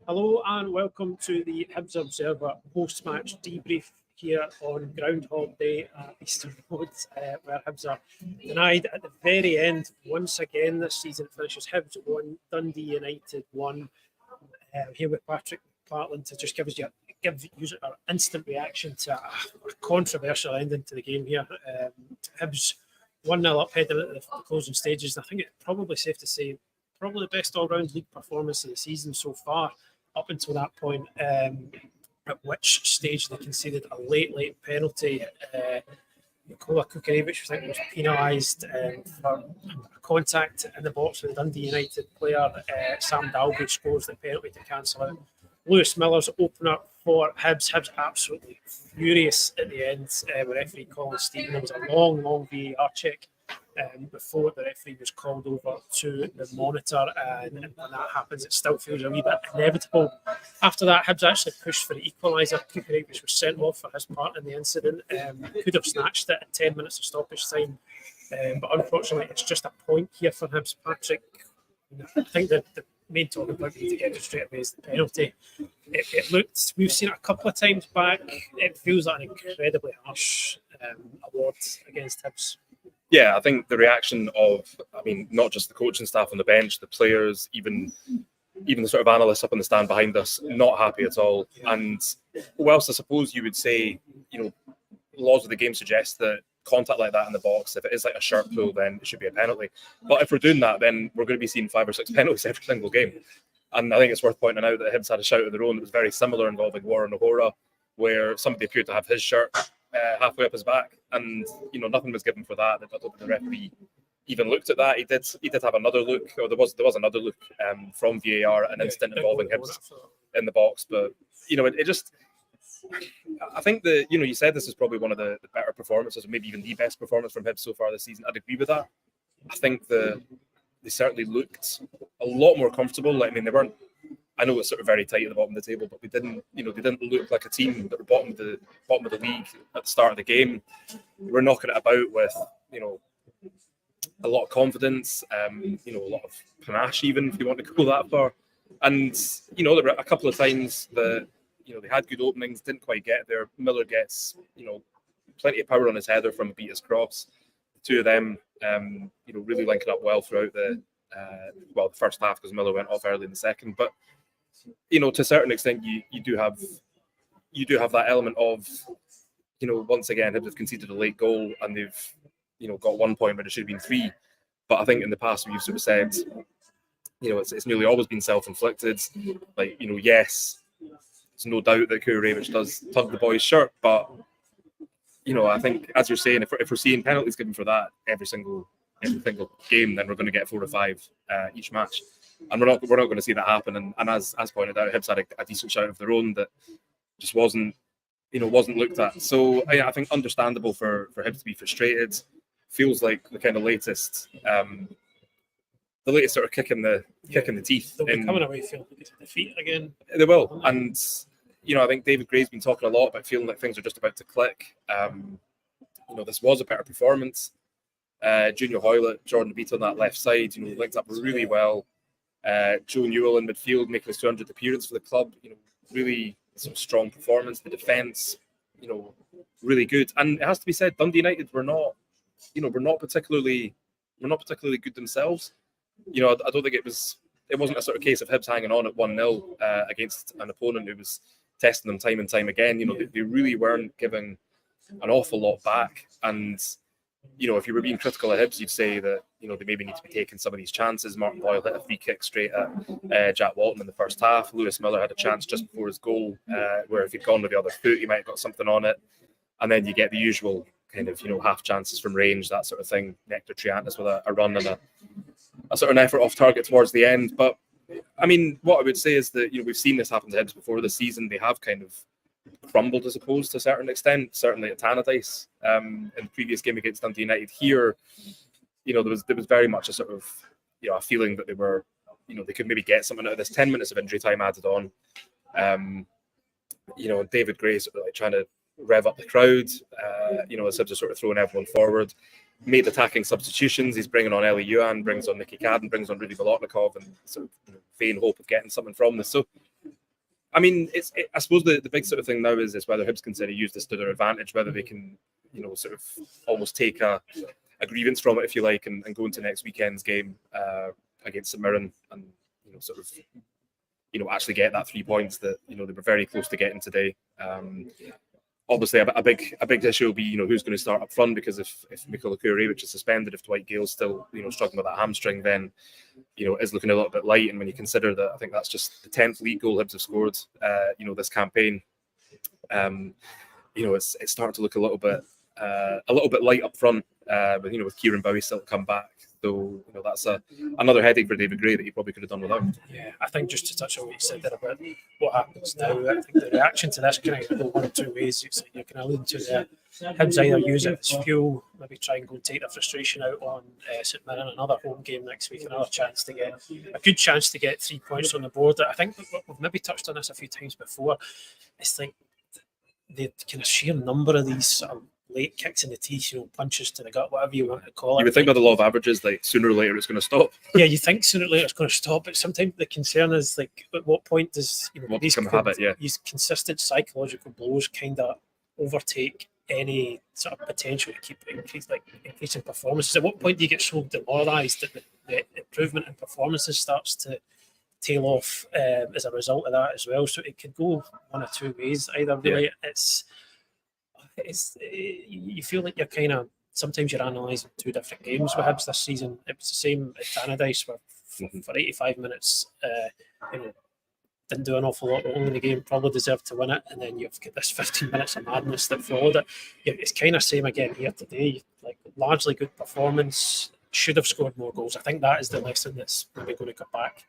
Hello and welcome to the Hibs Observer post-match debrief here on Groundhog Day at Eastern Road, where Hibs are denied at the very end. Once again this season finishes Hibs 1, Dundee United 1. Here with Patrick McPartlin to just give you an instant reaction to a controversial ending to the game here. Hibs 1-0 up heading into the closing stages. And I think it's probably safe to say probably the best all-round league performance of the season so far, up until that point, at which stage they conceded a late penalty. Nikola Kukarevich, I think, was penalised for a contact in the box with the Dundee United player. Sam Dalby scores the penalty to cancel out Lewis Miller's opener for Hibs. Hibs absolutely furious at the end with referee Colin Stephen. There was a long VAR check before the referee was called over to the monitor, and when that happens, it still feels a wee bit inevitable. After that, Hibs actually pushed for the equaliser. Kukarevich was sent off for his part in the incident. Could have snatched it at 10 minutes of stoppage time, but unfortunately, it's just a point here for Hibs. Patrick, I think the main talking point we need to get to straight away is the penalty. It looked, we've seen it a couple of times back. It feels like an incredibly harsh award against Hibs. Yeah, I think the reaction of, not just the coaching staff on the bench, the players, even the sort of analysts up on the stand behind us, not happy at all. And whilst I suppose you would say, laws of the game suggest that contact like that in the box, if it is like a sharp pull, then it should be a penalty. But if we're doing that, then we're going to be seeing 5 or 6 penalties every single game. And I think it's worth pointing out that Hibs had a shout of their own that was very similar involving Warren O'Hora, where somebody appeared to have his shirt halfway up his back, and nothing was given for that. I don't think the referee even looked at that. He did have another look, or there was another look from VAR, an instant involving Hibs in the box. But it just, I think that you said this is probably one of the better performances, or maybe even the best performance from Hibs so far this season. I'd agree with that. I think they certainly looked a lot more comfortable. They weren't. I know it's sort of very tight at the bottom of the table, but they didn't look like a team that were bottom of the league at the start of the game. They were knocking it about with, a lot of confidence, a lot of panache, even if you want to go that far. And there were a couple of times that they had good openings, didn't quite get there. Miller gets plenty of power on his header from a beat his cross. The two of them, really linking up well throughout the first half, because Miller went off early in the second, but. To a certain extent, you do have that element of, once again, Hibs have conceded a late goal and they've, got 1 point when it should have been 3. But I think in the past we've sort of said, it's nearly always been self-inflicted. Yes, there's no doubt that Kukarevich does tug the boy's shirt, but I think, as you're saying, if we're seeing penalties given for that every single game, then we're going to get 4 or 5 each match. And we're not going to see that happen. And as pointed out, Hibs had a decent shout of their own that just wasn't looked at. So I think understandable for Hibs to be frustrated. Feels like the kind of latest sort of kick in the teeth. They'll be coming away feeling like it's a defeat again. They will. And I think David Gray's been talking a lot about feeling like things are just about to click. This was a better performance. Junior Hoylett, Jordan Beat on that left side, linked up really well. Joe Newell in midfield making his 200th appearance for the club. Really some strong performance. The defence, really good. And it has to be said, Dundee United were not particularly good themselves. I don't think it wasn't a sort of case of Hibs hanging on at 1-0 against an opponent who was testing them time and time again. They really weren't giving an awful lot back. And if you were being critical of Hibs, you'd say that they maybe need to be taking some of these chances. Martin Boyle hit a free kick straight at Jack Walton in the first half. Lewis Miller had a chance just before his goal, where if he'd gone with the other foot, he might have got something on it. And then you get the usual kind of half chances from range, that sort of thing. Nectar Triantis with a run and a sort of an effort off target towards the end. But what I would say is that we've seen this happen to Hibs before this season. They have kind of crumbled, I suppose, to a certain extent, certainly at Tannadice in the previous game against Dundee United. Here, there was very much a sort of a feeling that they were, they could maybe get something out of this. 10 minutes of injury time added on. David Gray sort of like trying to rev up the crowd. As Hibs are sort of throwing everyone forward. Made attacking substitutions. He's bringing on Eli Yuan, brings on Nicky Cadden, brings on Rudy Bolotnikov, and sort of vain hope of getting something from this. So I mean, I suppose the big sort of thing now is whether Hibs can sort of use this to their advantage, whether they can, sort of almost take a grievance from it, if you like, and go into next weekend's game against St Mirren and, sort of, actually get that 3 points that, they were very close to getting today. Obviously, a big issue will be, who's going to start up front, because if Mikola Kurevic is suspended, if Dwight Gale's still, struggling with that hamstring, then, is looking a little bit light. And when you consider that, I think that's just the 10th league goal Hibs have scored, this campaign, it's starting to look a little bit light up front, with Kieran Bowie still to come back. So, that's another headache for David Gray that he probably could have done without. Yeah, I think just to touch on what you said there about what happens now, I think the reaction to this can go one of two ways. You can allude to the Hibs either use it as fuel, maybe try and go and take the frustration out on St Mirren, another home game next week, another a good chance to get 3 points on the board. I think we've maybe touched on this a few times before. It's like the kind of sheer number of these sort of late kicks in the teeth, punches to the gut, whatever you want to call it. You would think by the law of averages, like sooner or later it's going to stop. Yeah, you think sooner or later it's going to stop, but sometimes the concern is like, at what point does these consistent psychological blows kind of overtake any sort of potential to keep increasing performances? At what point do you get so demoralised that the improvement in performances starts to tail off as a result of that as well? So it could go one of two ways. Either really, you feel like you're kind of, sometimes you're analysing two different games with Hibs this season. It was the same at Tannadice where for 85 minutes, didn't do an awful lot wrong in the game, probably deserved to win it, and then you've got this 15 minutes of madness that followed it. It's kind of same again here today. Like, largely good performance, should have scored more goals. I think that is the lesson that's maybe going to come back.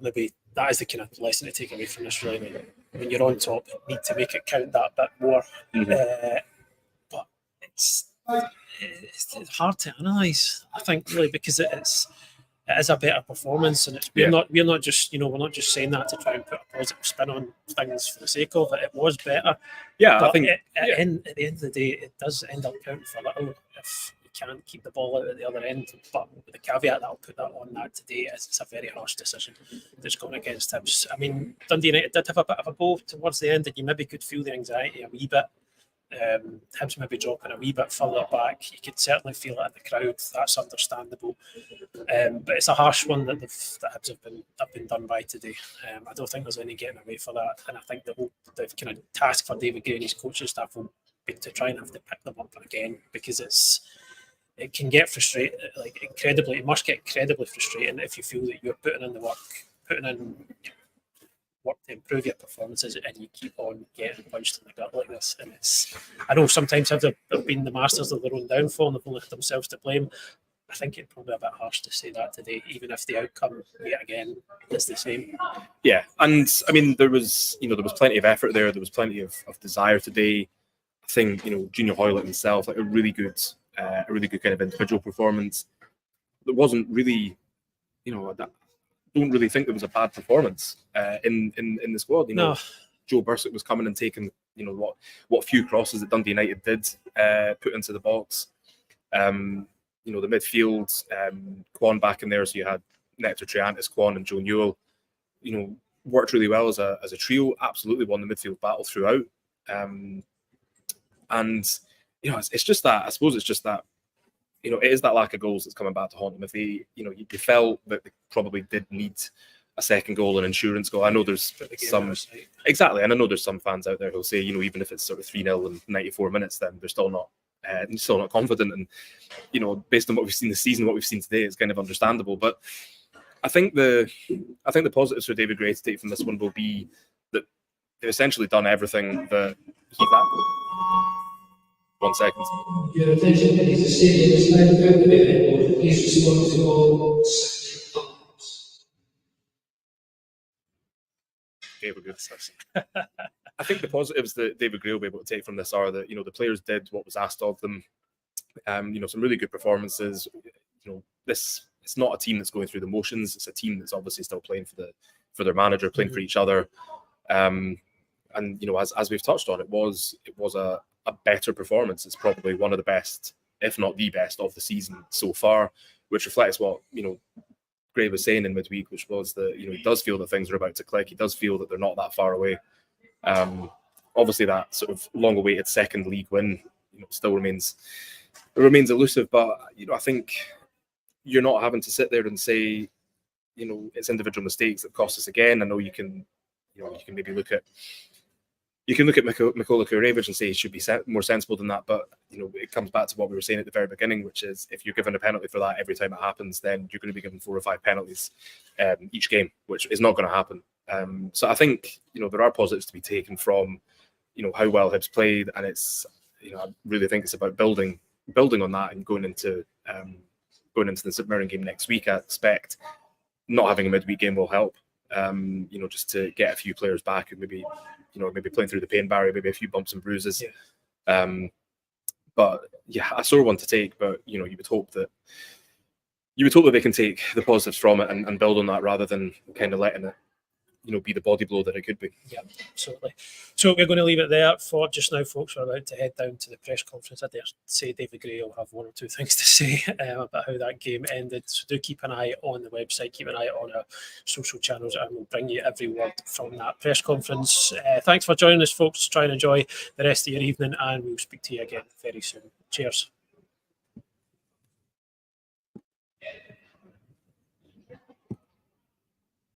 Maybe that is the kind of lesson to take away from this, really. When you're on top, you need to make it count that bit more. But it's hard to analyse, I think, really, because it is a better performance, and we're not just saying that to try and put a positive spin on things for the sake of it. It was better. Yeah, but I think at the end of the day, it does end up counting for a little if you can't keep the ball out at the other end. But with the caveat that I'll put that on that today is it's a very harsh decision that's gone against Hibs. I mean, Dundee United did have a bit of a go towards the end, and you maybe could feel the anxiety a wee bit. Hibs maybe dropping a wee bit further back. You could certainly feel it in the crowd. That's understandable. But it's a harsh one that Hibs have been done by today. I don't think there's any getting away for that. And I think the kind of task for David Gray and his coaching staff will be to try and have to pick them up again, because it can get frustrating, it must get incredibly frustrating if you feel that you're putting in work to improve your performances, and you keep on getting punched in the gut like this. And I know sometimes they've been the masters of their own downfall and they've only themselves to blame. I think it's probably a bit harsh to say that today, even if the outcome yet again is the same. Yeah, and I mean there was plenty of effort there. There was plenty of desire today. I think Junior Hoylett himself, like a really good kind of individual performance. There wasn't really, I don't really think there was a bad performance in the squad. No. Joe Bursik was coming and taking what few crosses that Dundee United did put into the box. The midfield, Kwon back in there, so you had Nectar Triantis, Kwon, and Joe Newell. Worked really well as a trio. Absolutely won the midfield battle throughout. It's just that. I suppose it's just that. It is that lack of goals that's coming back to haunt them. If they felt that they probably did need a second goal, an insurance goal. I know there's some exactly, and I know there's some fans out there who'll say, even if it's sort of 3-0 in 94 minutes, then they're still not confident. And based on what we've seen this season, what we've seen today, it's kind of understandable. But I think the positives for David Gray to take from this one will be that they've essentially done everything that he's at. 1 second. Your attention is a stadium slide out the event. Please respond to all comments. Okay, we're good. I think the positives that David Gray will be able to take from this are that the players did what was asked of them. Some really good performances. It's not a team that's going through the motions. It's a team that's obviously still playing for their manager, playing for each other. As we've touched on, it was a better performance. It's probably one of the best, if not the best, of the season so far, which reflects what Gray was saying in midweek, which was that he does feel that things are about to click. He does feel that they're not that far away. Obviously, that sort of long-awaited second league win still remains elusive. But I think you're not having to sit there and say it's individual mistakes that cost us again. I know you can maybe look at Mikola Kurevic and say he should be more sensible than that, but it comes back to what we were saying at the very beginning, which is if you're given a penalty for that every time it happens, then you're going to be given 4 or 5 penalties each game, which is not going to happen. So I think there are positives to be taken from how well Hibs played, and it's I really think it's about building on that and going into the St Mirren game next week. I expect not having a midweek game will help. Just to get a few players back and maybe playing through the pain barrier, maybe a few bumps and bruises. Yeah. But yeah, a sore one to take. But you would hope that they can take the positives from it and build on that rather than kind of letting it be the body blow that it could be. Yeah, absolutely. So we're going to leave it there for just now, folks. We're about to head down to the press conference. I dare say David Gray will have 1 or 2 things to say about how that game ended. So do keep an eye on the website, keep an eye on our social channels, and we'll bring you every word from that press conference. Thanks for joining us, folks. Try and enjoy the rest of your evening, and we'll speak to you again very soon. Cheers.